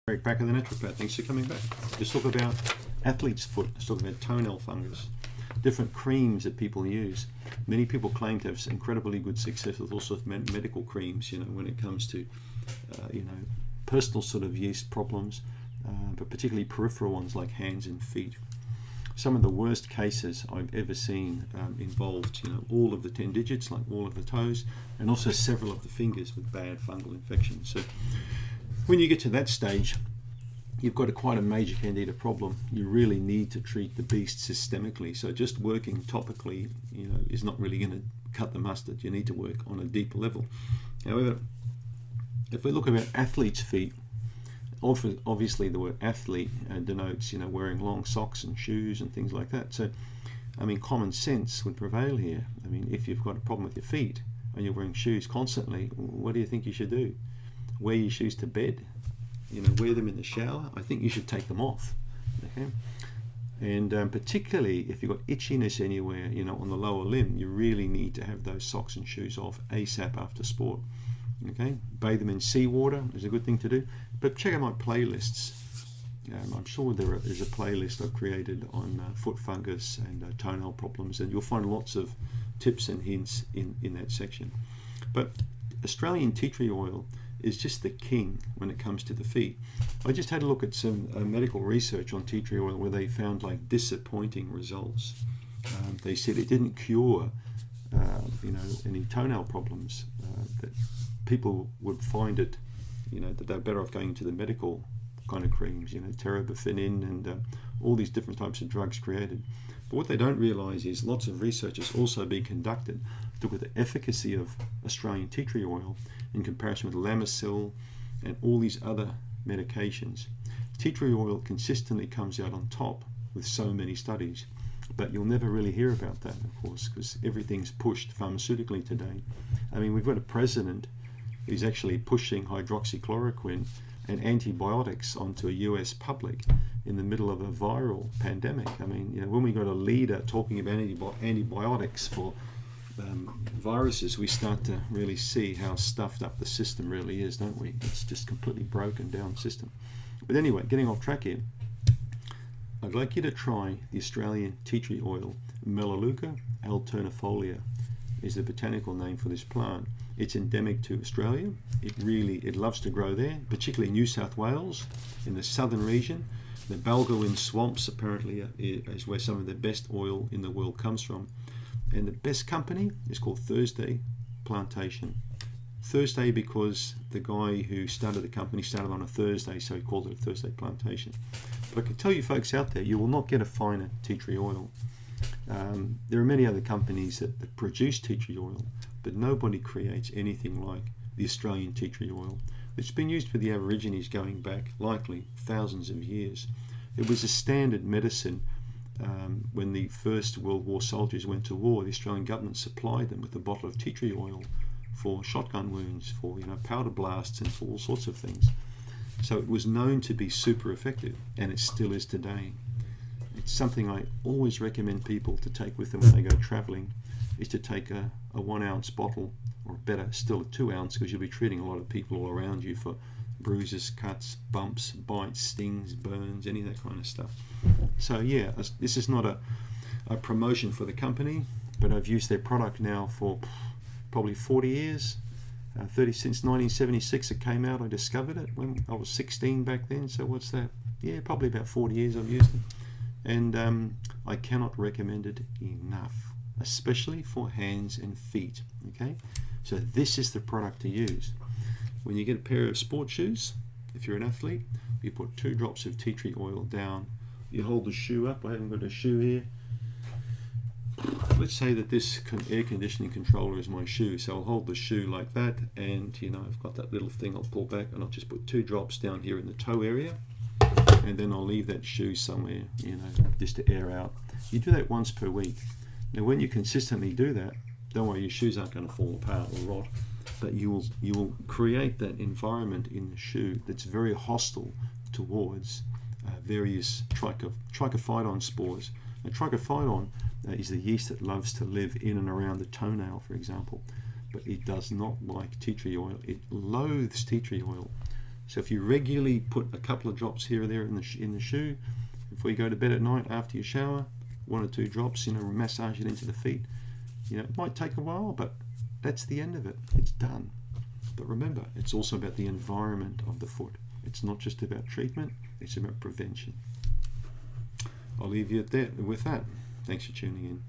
Eric back in the naturopath. Thanks for coming back. Let's talk about athlete's foot. Let's talk about toenail fungus. Different creams that people use. Many people claim to have incredibly good success with all sorts of medical creams, when it comes to, personal sort of yeast problems, but particularly peripheral ones like hands and feet. Some of the worst cases I've ever seen involved, all of the 10 digits, like all of the toes, and also several of the fingers with bad fungal infections. So when you get to that stage, you've got quite a major candida problem. You really need to treat the beast systemically. So just working topically, is not really going to cut the mustard. You need to work on a deeper level. However, if we look at athlete's feet, obviously the word athlete denotes, wearing long socks and shoes and things like that. So, common sense would prevail here. If you've got a problem with your feet and you're wearing shoes constantly, what do you think you should do? Wear your shoes to bed, wear them in the shower. I think you should take them off, okay? And particularly if you've got itchiness anywhere, on the lower limb, you really need to have those socks and shoes off ASAP after sport, okay? Bathe them in seawater is a good thing to do. But check out my playlists. I'm sure there's a playlist I've created on foot fungus and toenail problems, and you'll find lots of tips and hints in that section. But Australian tea tree oil is just the king when it comes to the feet. I just had a look at some medical research on tea tree oil where they found disappointing results. They said it didn't cure any toenail problems, that people would find it, that they're better off going to the medical kind of creams, terbinafine and all these different types of drugs created. But what they don't realize is lots of research has also been conducted to look at the efficacy of Australian tea tree oil in comparison with Lamisil and all these other medications. Tea tree oil consistently comes out on top with so many studies, but you'll never really hear about that, of course, because everything's pushed pharmaceutically today. We've got a president who's actually pushing hydroxychloroquine and antibiotics onto a US public in the middle of a viral pandemic. When we got a leader talking about antibiotics for viruses, we start to really see how stuffed up the system really is, don't we? It's just completely broken down system. But anyway, getting off track here, I'd like you to try the Australian tea tree oil. Melaleuca alternifolia is the botanical name for this plant. It's endemic to Australia. It loves to grow there, particularly New South Wales in the southern region. The Balgowan swamps apparently is where some of the best oil in the world comes from. And the best company is called Thursday Plantation. Thursday because the guy who started the company started on a Thursday, so he called it a Thursday Plantation. But I can tell you folks out there, you will not get a finer tea tree oil. There are many other companies that produce tea tree oil, but nobody creates anything like the Australian tea tree oil. It's been used for the Aborigines going back likely thousands of years. It was a standard medicine. When the First World War soldiers went to war, the Australian government supplied them with a bottle of tea tree oil for shotgun wounds, for powder blasts, and for all sorts of things. So it was known to be super effective, and it still is today. It's something I always recommend people to take with them when they go traveling, is to take a 1 ounce bottle, or better still a 2 ounce, because you'll be treating a lot of people all around you for bruises, cuts, bumps, bites, stings, burns, any of that kind of stuff. So yeah, this is not a promotion for the company, but I've used their product now for probably 40 years, since 1976 it came out. I discovered it when I was 16 back then, so what's that? Yeah, probably about 40 years I've used it. And I cannot recommend it enough, especially for hands and feet, okay? So this is the product to use. When you get a pair of sport shoes, if you're an athlete, you put 2 drops of tea tree oil down. You hold the shoe up. I haven't got a shoe here. Let's say that this air conditioning controller is my shoe, so I'll hold the shoe like that, and I've got that little thing I'll pull back, and I'll just put 2 drops down here in the toe area, and then I'll leave that shoe somewhere, just to air out. You do that once per week. Now when you consistently do that, don't worry, your shoes aren't going to fall apart or rot, but you will create that environment in the shoe that's very hostile towards various trichophyton spores. Now, trichophyton is the yeast that loves to live in and around the toenail, for example, but it does not like tea tree oil. It loathes tea tree oil. So if you regularly put a couple of drops here or there in the shoe, before you go to bed at night after you shower, 1 or 2 drops, massage it into the feet. It might take a while, but that's the end of it. It's done. But remember, it's also about the environment of the foot. It's not just about treatment, it's about prevention. I'll leave you with that. Thanks for tuning in.